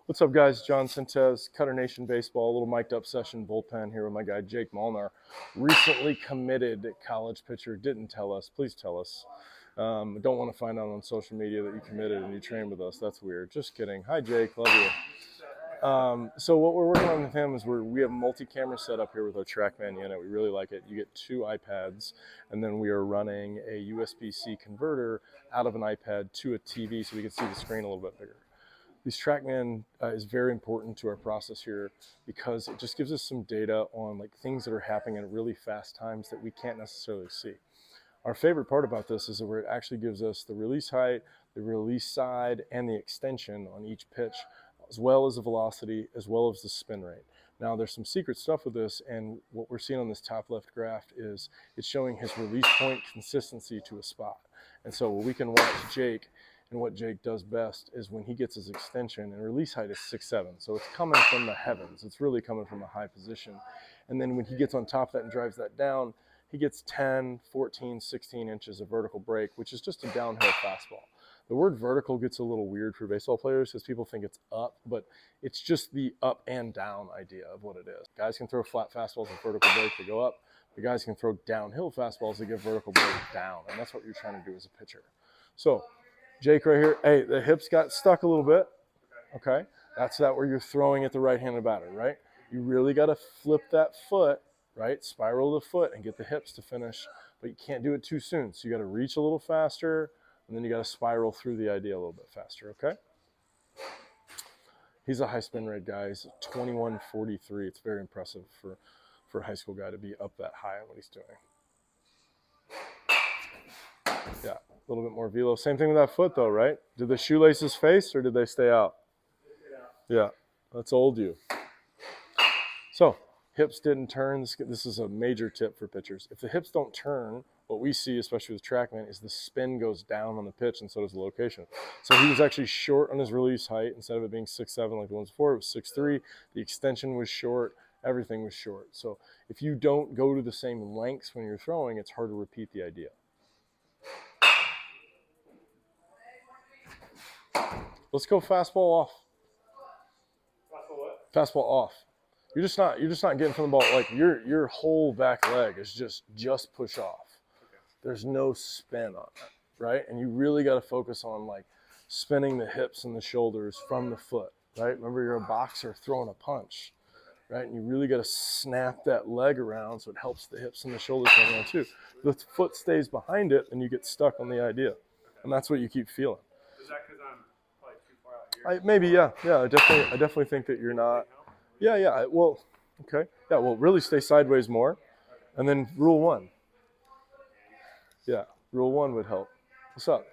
What's up, guys? Jon Sintes, Cutter Nation Baseball, a little mic'd up session, bullpen here with my guy Jake Molnar. Recently committed college pitcher, didn't tell us. Please tell us. Don't want to find out on social media that you committed and you trained with us. That's weird. Just kidding. Hi, Jake. Love you. So what we're working on with him is we have multi-camera set up here with our TrackMan unit. We really like it. You get 2 iPads, and then we are running a USB-C converter out of an iPad to a TV so we can see the screen a little bit bigger. These TrackMan is very important to our process here because it just gives us some data on like things that are happening at really fast times that we can't necessarily see. Our favorite part about this is that where it actually gives us the release height, the release side, and the extension on each pitch, as well as the velocity, as well as the spin rate. Now there's some secret stuff with this, and what we're seeing on this top left graph is it's showing his release point consistency to a spot. And so we can watch Jake, and what Jake does best is when he gets his extension, and release height is 6'7", so it's coming from the heavens. It's really coming from a high position. And then when he gets on top of that and drives that down, he gets 10, 14, 16 inches of vertical break, which is just a downhill fastball. The word vertical gets a little weird for baseball players because people think it's up, but it's just the up and down idea of what it is. Guys can throw flat fastballs with vertical break to go up. The guys can throw downhill fastballs that get vertical break down, and that's what you're trying to do as a pitcher. So Jake right here, hey, the hips got stuck a little bit, okay? That's that where you're throwing at the right-handed batter, right? You really got to flip that foot, right? Spiral the foot and get the hips to finish, but you can't do it too soon. So you got to reach a little faster, and then you got to spiral through the idea a little bit faster, okay? He's a high spin rate guy. He's 21.43. It's very impressive for a high school guy to be up that high on what he's doing. Yeah, a little bit more velo. Same thing with that foot, though, right? Did the shoelaces face or did they stay out? Yeah, that's old you. So hips didn't turn. This is a major tip for pitchers. If the hips don't turn, what we see, especially with TrackMan, is the spin goes down on the pitch, and so does the location. So he was actually short on his release height. Instead of it being 6'7" like the ones before, it was 6'3". The extension was short. Everything was short. So if you don't go to the same lengths when you're throwing, it's hard to repeat the idea. Let's go fastball off. Fastball what? Fastball off. You're just not getting from the ball. Like your whole back leg is just push off. Okay. There's no spin on it, right? And you really got to focus on like spinning the hips and the shoulders from the foot, right? Remember, you're a boxer throwing a punch, right? And you really got to snap that leg around so it helps the hips and the shoulders come around too. The foot stays behind it, and you get stuck on the idea, and that's what you keep feeling. Is that because I'm probably too far out here? Maybe, yeah. I definitely think that you're not. Yeah. Well, okay. Yeah, well, really stay sideways more. And then rule 1. Yeah, rule 1 would help. What's up?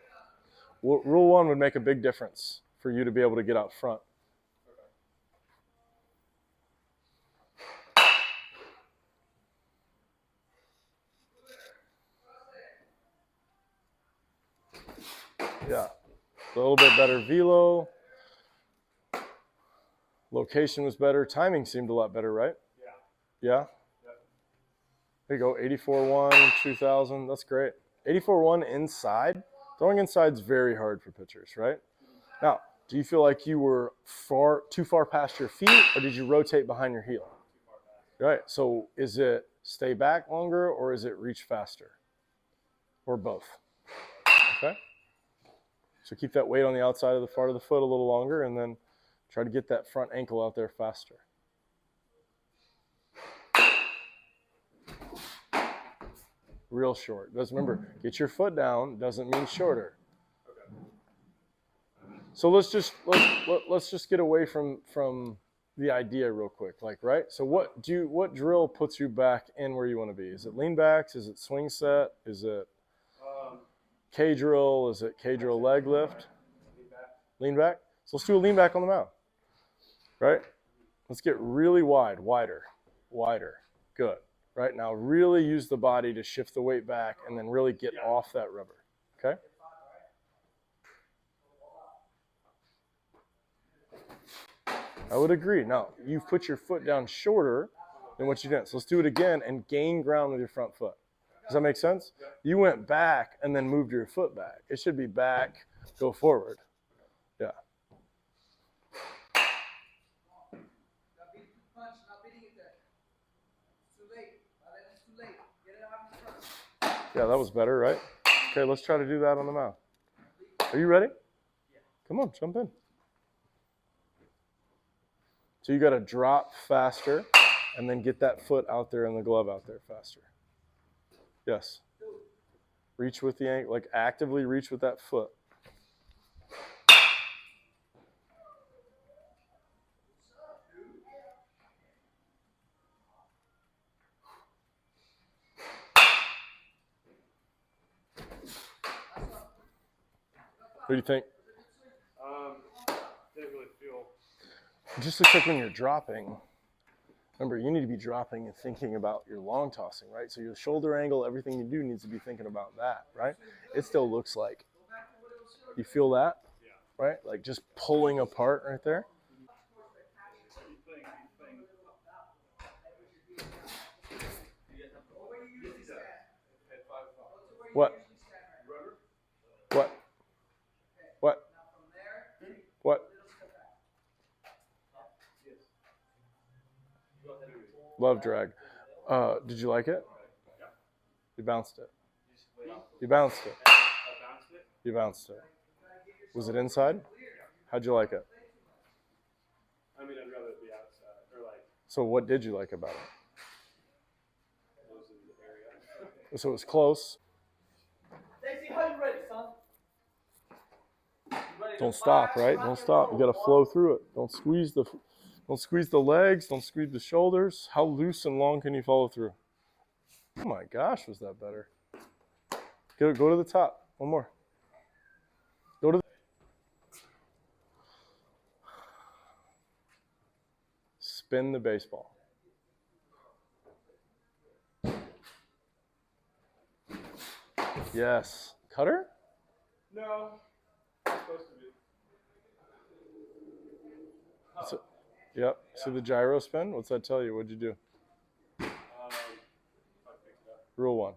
Well, rule 1 would make a big difference for you to be able to get out front. Yeah, a little bit better velo. Location was better. Timing seemed a lot better, right? Yeah? There you go, 84-1, 2000. That's great. 84-1 inside. Throwing inside is very hard for pitchers, right? Now, do you feel like you were too far past your feet, or did you rotate behind your heel? Right. So is it stay back longer, or is it reach faster? Or both? Okay. So keep that weight on the outside of the part of the foot a little longer, and then try to get that front ankle out there faster. Real short. Just remember, get your foot down doesn't mean shorter. So let's just get away from the idea real quick, like, right? So what drill puts you back in where you want to be? Is it lean backs? Is it swing set? Is it K drill? Is it K drill leg lift? Lean back. So let's do a lean back on the mound. Right? Let's get really wider. Good. Right? Now really use the body to shift the weight back and then really get off that rubber. Okay? I would agree. Now, you've put your foot down shorter than what you did. So let's do it again and gain ground with your front foot. Does that make sense? You went back and then moved your foot back. It should be back, go forward. Yeah. Yeah, that was better, right? Okay, let's try to do that on the mound. Are you ready? Come on, jump in. So you got to drop faster and then get that foot out there and the glove out there faster. Yes. Reach with the ankle, like actively reach with that foot. What do you think? Didn't really feel. Just looks like when you're dropping, remember, you need to be dropping and thinking about your long tossing, right? So your shoulder angle, everything you do needs to be thinking about that, right? It still looks like, you feel that, right? Like just pulling apart right there. What? What? What? What? Love drag. Did you like it? You bounced it. You bounced it. You bounced it. Was it inside? How'd you like it? I mean, I'd rather it be outside or like. So what did you like about it? Close in the area. So it was close. Stacy, how you ready, son? Don't stop, right? Don't stop. You got to flow through it. Don't squeeze the legs. Don't squeeze the shoulders. How loose and long can you follow through? Oh my gosh, was that better? Go to the top. One more. Go to the... Spin the baseball. Yes. Cutter? No. It's supposed to be. So, yep. So the gyro spin, what's that tell you? What'd you do? I picked it up. Rule 1.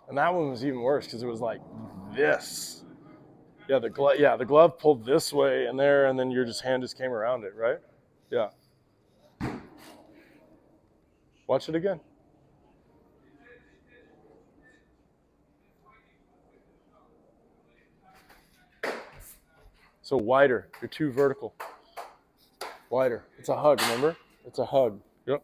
And that one was even worse because it was like this. Yeah, the glove pulled this way and there, and then your hand just came around it, right? Yeah. Watch it again. So wider. You're too vertical. Wider. It's a hug, remember? It's a hug. Yep.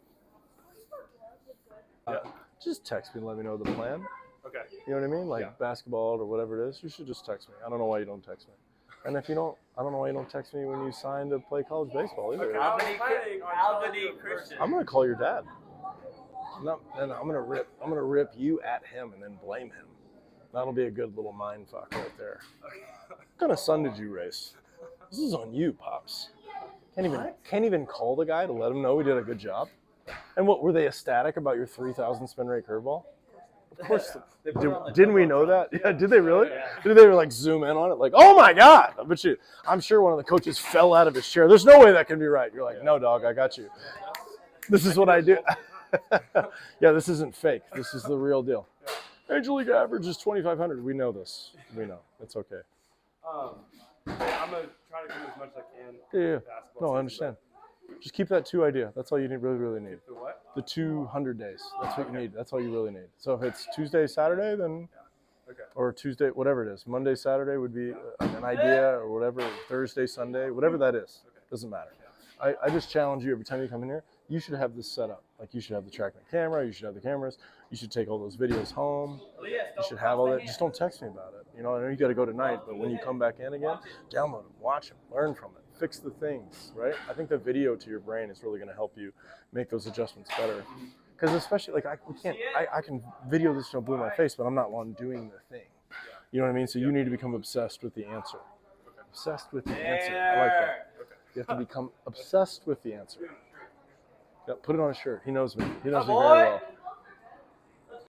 Just text me and let me know the plan. Okay. You know what I mean? Like Yeah. basketball or whatever it is. You should just text me. I don't know why you don't text me. And if you don't, I don't know why you don't text me when you signed to play college baseball either. Okay. Albany Christian. I'm gonna call your dad. No, and I'm gonna rip you at him and then blame him. That'll be a good little mind fuck right there. What kind of son did you raise? This is on you, pops. Can't even call the guy to let him know we did a good job. And what, were they ecstatic about your 3,000 spin rate curveball? Of course. Didn't we know that? Yeah. Did they really? Yeah. Did they like zoom in on it? Like, oh my God! I'm sure one of the coaches fell out of his chair. There's no way that can be right. You're like, no, dog, I got you. This is what I do. Yeah, this isn't fake. This is the real deal. Major league average is 2,500. We know this. We know. It's okay. I'm gonna try to do as much as I can. Yeah. Basketball No, I season, understand. Just keep that 2 idea. That's all you need. Really need. but The what? The 200 days. That's what you need. That's all you really need. So if it's Tuesday, Saturday, then, Okay. or Tuesday, whatever it is. Monday, Saturday would be an idea, or whatever. Thursday, Sunday, whatever that is. Doesn't matter. I just challenge you every time you come in here. You should have this set up. Like you should have the tracking camera. You should have the cameras. You should take all those videos home. You should have all that. Just don't text me about it. You know, I know you got to go tonight, but when you come back in again, download them, watch them, learn from it, fix the things, right? I think the video to your brain is really going to help you make those adjustments better. Because especially, like, I can video this till blue in my face, but I'm not one doing the thing. You know what I mean? So you need to become obsessed with the answer. Obsessed with the answer. I like that. You have to become obsessed with the answer. Yeah, put it on a shirt. He knows me. He knows me very well.